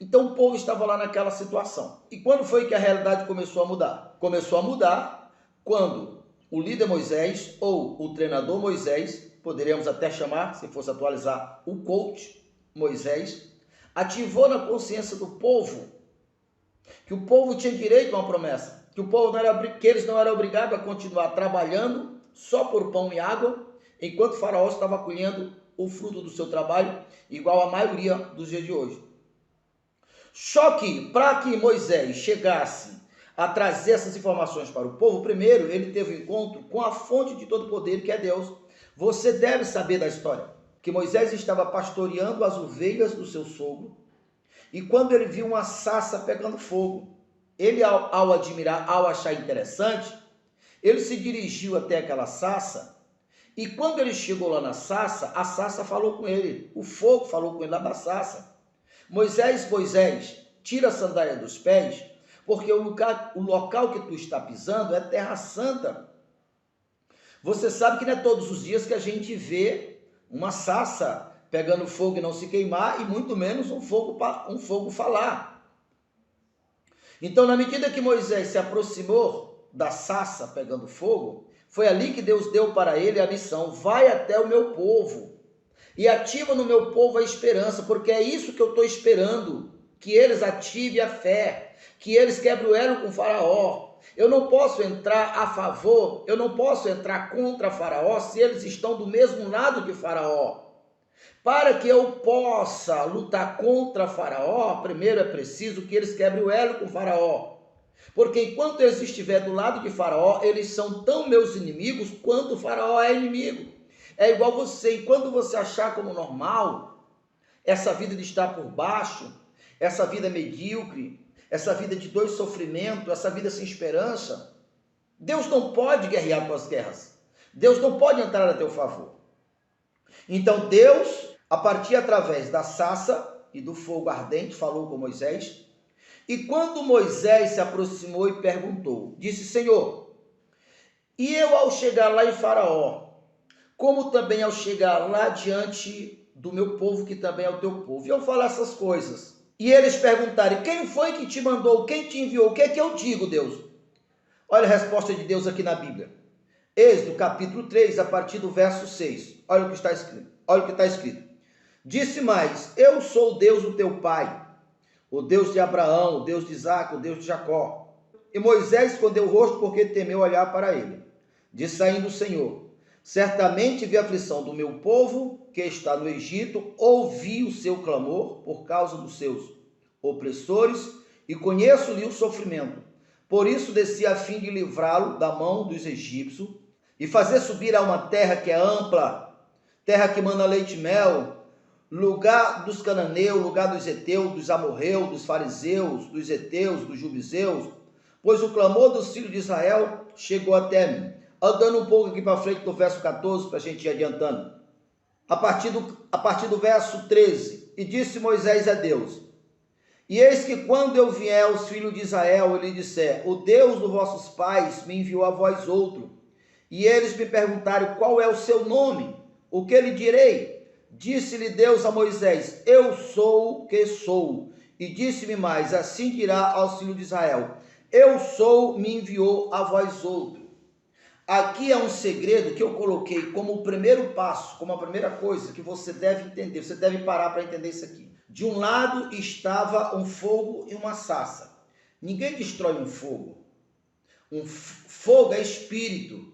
Então o povo estava lá naquela situação. E quando foi que a realidade começou a mudar? Começou a mudar quando o líder Moisés, ou o treinador Moisés, poderíamos até chamar, se fosse atualizar, o coach Moisés, ativou na consciência do povo que o povo tinha direito a uma promessa, que o povo que eles não eram obrigados a continuar trabalhando só por pão e água, enquanto o faraó estava colhendo o fruto do seu trabalho, igual a maioria dos dias de hoje. Só que, para que Moisés chegasse a trazer essas informações para o povo, primeiro ele teve um encontro com a fonte de todo poder, que é Deus. Você deve saber da história, que Moisés estava pastoreando as ovelhas do seu sogro, e quando ele viu uma sarça pegando fogo, ele ao admirar, ao achar interessante, ele se dirigiu até aquela sarça, e quando ele chegou lá na sarça, a sarça falou com ele, o fogo falou com ele lá da sarça. Moisés, tira a sandália dos pés, porque o local que tu está pisando é terra santa. Você sabe que não é todos os dias que a gente vê uma sarça pegando fogo e não se queimar, e muito menos um fogo falar. Então, na medida que Moisés se aproximou da sarça pegando fogo, foi ali que Deus deu para ele a missão: vai até o meu povo e ativa no meu povo a esperança, porque é isso que eu estou esperando, que eles ativem a fé, que eles quebrem o elo com o faraó. Eu não posso entrar a favor, eu não posso entrar contra faraó se eles estão do mesmo lado que faraó. Para que eu possa lutar contra faraó, primeiro é preciso que eles quebrem o elo com faraó. Porque enquanto eles estiverem do lado de faraó, eles são tão meus inimigos quanto o faraó é inimigo. É igual você, enquanto você achar como normal essa vida de estar por baixo, essa vida medíocre, essa vida de dor e sofrimento, essa vida sem esperança, Deus não pode guerrear tuas guerras. Deus não pode entrar a teu favor. Então Deus, a partir através da sarça e do fogo ardente, falou com Moisés. E quando Moisés se aproximou e perguntou, disse: Senhor, e eu ao chegar lá em Faraó, como também ao chegar lá diante do meu povo, que também é o teu povo? E eu falar essas coisas. E eles perguntarem: quem foi que te mandou? Quem te enviou? O que é que eu digo, Deus? Olha a resposta de Deus aqui na Bíblia. Êxodo capítulo 3, a partir do verso 6. Olha o que está escrito. Olha o que está escrito. Disse mais: eu sou o Deus do teu pai, o Deus de Abraão, o Deus de Isaque, o Deus de Jacó. E Moisés escondeu o rosto porque temeu olhar para ele. Disse ainda o Senhor: certamente vi a aflição do meu povo que está no Egito, ouvi o seu clamor por causa dos seus opressores e conheço-lhe o sofrimento. Por isso desci a fim de livrá-lo da mão dos egípcios e fazer subir a uma terra que é ampla, terra que mana leite e mel, lugar dos cananeus, lugar dos heteus, dos amorreus, dos fariseus, dos heteus, dos jubizeus, pois o clamor dos filhos de Israel chegou até mim. Andando um pouco aqui para frente do verso 14, para a gente ir adiantando. A partir do verso 13, e disse Moisés a Deus: e eis que quando eu vier aos filhos de Israel, ele disser: o Deus dos vossos pais me enviou a vós outro, e eles me perguntarem: qual é o seu nome? O que lhe direi? Disse-lhe Deus a Moisés: eu sou o que sou. E disse-me mais: assim dirá aos filhos de Israel: eu sou, me enviou a vós outro. Aqui é um segredo que eu coloquei como o primeiro passo, como a primeira coisa que você deve entender. Você deve parar para entender isso aqui. De um lado estava um fogo e uma sarça. Ninguém destrói um fogo. Um fogo é espírito.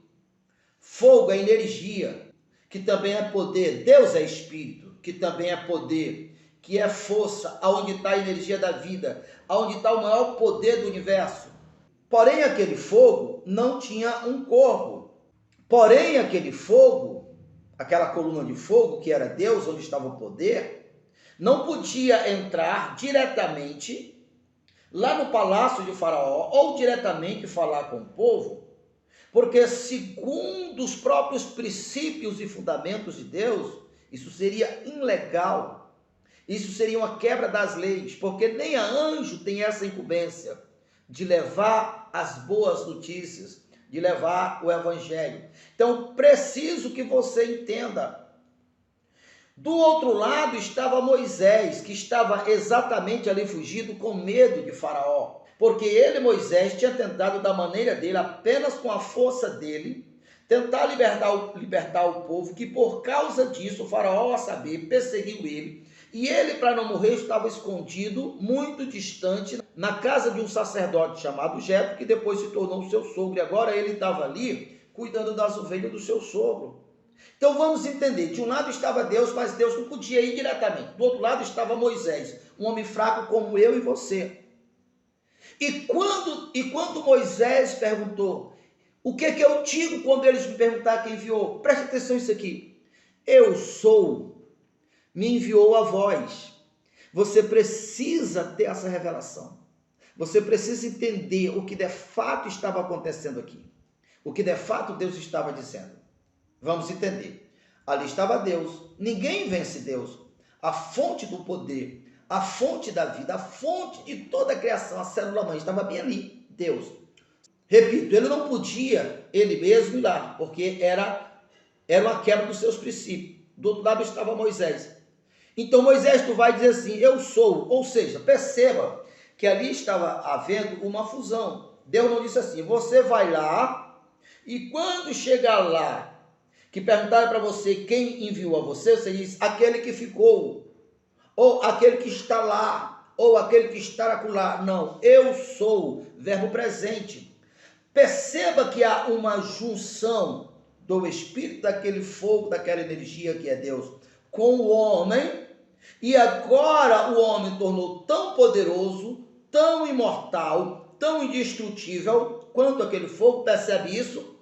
Fogo é energia, que também é poder. Deus é espírito, que também é poder, que é força, aonde está a energia da vida, aonde está o maior poder do universo. Porém, aquele fogo não tinha um corpo. Porém, aquele fogo, aquela coluna de fogo, que era Deus, onde estava o poder, não podia entrar diretamente lá no palácio de Faraó, ou diretamente falar com o povo, porque segundo os próprios princípios e fundamentos de Deus, isso seria ilegal. Isso seria uma quebra das leis, porque nem a anjo tem essa incumbência de levar as boas notícias, de levar o evangelho. Então, preciso que você entenda. Do outro lado estava Moisés, que estava exatamente ali fugido com medo de Faraó, porque ele, Moisés, tinha tentado da maneira dele, apenas com a força dele, tentar libertar o povo, que por causa disso o Faraó, a saber, perseguiu ele, e ele, para não morrer, estava escondido, muito distante, na casa de um sacerdote chamado Jetro, que depois se tornou seu sogro, e agora ele estava ali cuidando das ovelhas do seu sogro. Então vamos entender, de um lado estava Deus, mas Deus não podia ir diretamente. Do outro lado estava Moisés, um homem fraco como eu e você. E quando Moisés perguntou, o que eu digo quando eles me perguntarem quem enviou? Preste atenção nisso aqui. Eu sou, me enviou a vós. Você precisa ter essa revelação. Você precisa entender o que de fato estava acontecendo aqui. O que de fato Deus estava dizendo. Vamos entender. Ali estava Deus. Ninguém vence Deus. A fonte do poder, a fonte da vida, a fonte de toda a criação, a célula-mãe, estava bem ali. Deus. Repito, ele não podia ele mesmo ir lá, porque era uma quebra dos seus princípios. Do outro lado estava Moisés. Então Moisés, tu vai dizer assim, eu sou. Ou seja, perceba que ali estava havendo uma fusão. Deus não disse assim, você vai lá e quando chegar lá, que perguntaram para você quem enviou a você, você diz, aquele que ficou, ou aquele que está lá, ou aquele que está acolá. Não, eu sou, verbo presente. Perceba que há uma junção do Espírito, daquele fogo, daquela energia que é Deus, com o homem, e agora o homem tornou tão poderoso, tão imortal, tão indestrutível, quanto aquele fogo. Percebe isso?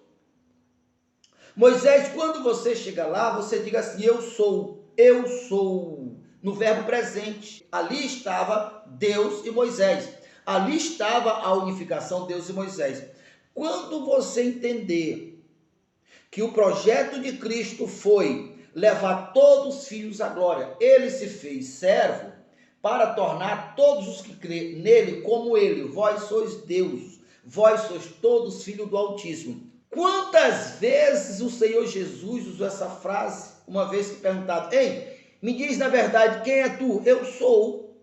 Moisés, quando você chega lá, você diga assim, eu sou, no verbo presente. Ali estava Deus e Moisés. Ali estava a unificação Deus e Moisés. Quando você entender que o projeto de Cristo foi levar todos os filhos à glória, ele se fez servo para tornar todos os que crêem nele como ele. Vós sois Deus, vós sois todos filhos do Altíssimo. Quantas vezes o Senhor Jesus usou essa frase, uma vez que perguntado, ei, me diz na verdade, quem é tu? Eu sou.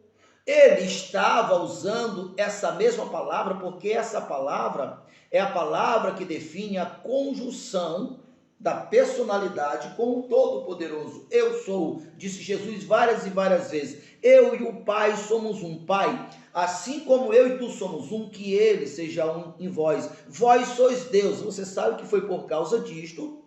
Ele estava usando essa mesma palavra, porque essa palavra é a palavra que define a conjunção da personalidade com o Todo-Poderoso. Eu sou, disse Jesus várias e várias vezes. Eu e o Pai somos um. Pai, assim como eu e tu somos um, que ele seja um em vós. Vós sois Deus. Você sabe que foi por causa disto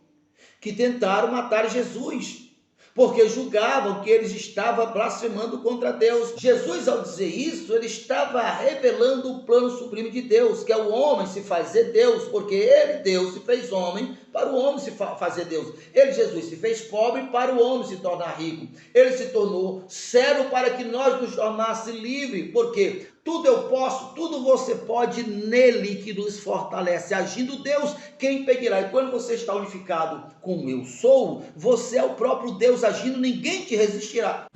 que tentaram matar Jesus, porque julgavam que eles estavam blasfemando contra Deus. Jesus, ao dizer isso, ele estava revelando o plano sublime de Deus, que é o homem se fazer Deus, porque ele, Deus, se fez homem para o homem se fazer Deus. Ele, Jesus, se fez pobre para o homem se tornar rico. Ele se tornou cego para que nós nos tornássemos livres, porque tudo eu posso, tudo você pode nele que nos fortalece. Agindo Deus, quem impedirá? E quando você está unificado com eu sou, você é o próprio Deus agindo, ninguém te resistirá.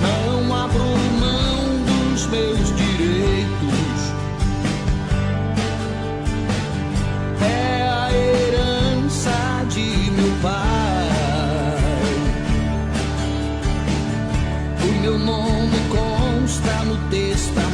Não abro mão dos meus direitos, é a herança de meu pai. O meu nome consta no texto.